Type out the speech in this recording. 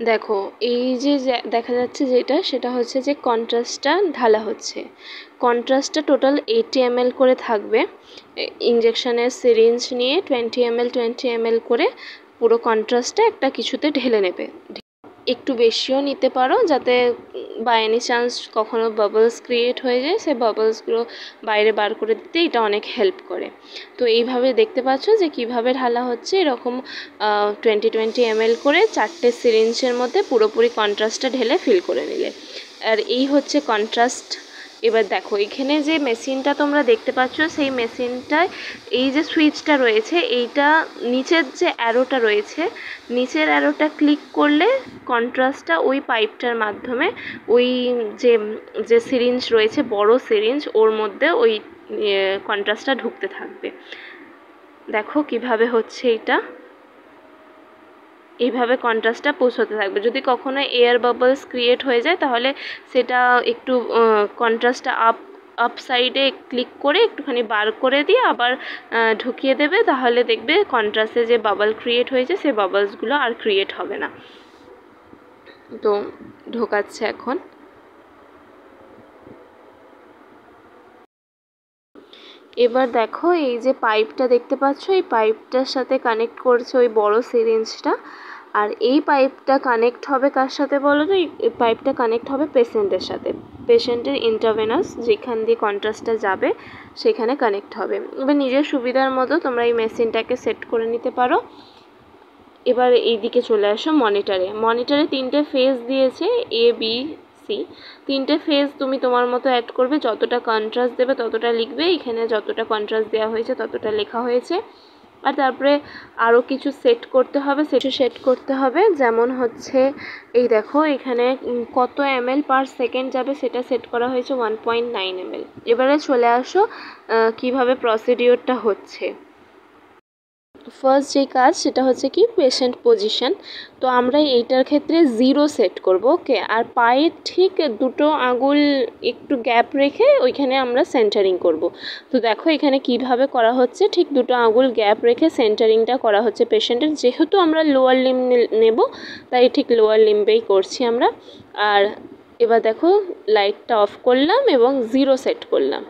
দেখো এই যে দেখা যাচ্ছে যেটা, সেটা হচ্ছে যে কন্ট্রাস্টটা ঢালা হচ্ছে। কন্ট্রাস্টটা টোটাল 80 ml করে থাকবে। ইঞ্জেকশনের সিরিঞ্জ নিয়ে 20 ml 20 ml করে পুরো কন্ট্রাস্টটা একটা কিছুতে ঢেলে নেবে। একটু বেশিও নিতে পারো, যাতে বাই এনি চান্স কখনো বাবলস ক্রিয়েট হয়ে যায়, সেই বাবলসগুলো বাইরে বার করে দিতে এটা অনেক হেল্প করে। তো এইভাবে দেখতে পাচ্ছ যে কিভাবে ঢালা হচ্ছে। এরকম 20 ml করে 4টে সিরিঞ্জের মধ্যে পুরোপুরি কন্ট্রাস্টটা ঢেলে ফিল করে নিলে। আর এই হচ্ছে কন্ট্রাস্ট। এবার দেখো এখানে যে মেশিনটা তোমরা দেখতে পাচ্ছ, সেই মেশিনটায় এই যে সুইচটা রয়েছে, এইটা নিচের যে অ্যারোটা রয়েছে, নিচের অ্যারোটা ক্লিক করলে কন্ট্রাস্টটা ওই পাইপটার মাধ্যমে ওই যে যে সিরিঞ্জ রয়েছে, বড় সিরিঞ্জ, ওর মধ্যে ওই কন্ট্রাস্টটা ঢুকতে থাকবে। দেখো কিভাবে হচ্ছে এটা। এইভাবে কন্ট্রাস্টটা পৌঁছতে থাকবে। যদি কখনো এয়ার বাবলস ক্রিয়েট হয়ে যায়, তাহলে সেটা একটু কন্ট্রাস্টটা আপ সাইডে ক্লিক করে একটুখানি বার করে দিয়ে আবার ঢুকিয়ে দেবে, তাহলে দেখবে কন্ট্রাস্টে যে বাবল ক্রিয়েট হয়েছে সেই বাবলসগুলো আর ক্রিয়েট হবে না। তো ঢোকাচ্ছে এখন। এবার দেখো এই যে পাইপটা দেখতে পাচ্ছ, এই পাইপটার সাথে কানেক্ট করছে ওই বড় সিরিঞ্জটা। আর এই পাইপটা কানেক্ট হবে কার সাথে বলো তো? এই পাইপটা কানেক্ট হবে পেশেন্টের সাথে। পেশেন্টের ইন্টারভেনাস যেখান দিয়ে কন্ট্রাস্টটা যাবে সেখানে কানেক্ট হবে। এবার নিজের সুবিধার মতো তোমরা এই মেশিনটাকে সেট করে নিতে পারো। এবার এই দিকে চলে আসো মনিটরে। মনিটরে 3টে ফেজ দিয়েছে, এ বি সি। 3টে ফেজ তুমি তোমার মতো অ্যাড করবে। যতটা কন্ট্রাস্ট দেবে ততটা লিখবে। এখানে যতটা কন্ট্রাস্ট দেওয়া হয়েছে ততটা লেখা হয়েছে। আর তারপরে আরও কিছু সেট করতে হবে, যেমন হচ্ছে এই দেখো এখানে কত ml পার সেকেন্ড যাবে সেটা সেট করা হয়েছে 1.9 ml। এবারে চলে আসো কিভাবে প্রসিডিওরটা হচ্ছে। ফার্স্ট যে কাজ সেটা হচ্ছে কি পেশেন্ট পজিশন। তো আমরা এইটার ক্ষেত্রে 0 সেট করব, ওকে। আর পায়ের ঠিক দুটো আঙুল একটু গ্যাপ রেখে ওইখানে আমরা সেন্টারিং করব। তো দেখো এখানে কিভাবে করা হচ্ছে, ঠিক দুটো আঙুল গ্যাপ রেখে সেন্টারিংটা করা হচ্ছে পেশেন্টের। যেহেতু আমরা লোয়ার লিম্ব নেব, তাই ঠিক লোয়ার লিম্বেই করছি আমরা। আর এবার দেখো লাইটটা অফ করলাম এবং 0 সেট করলাম।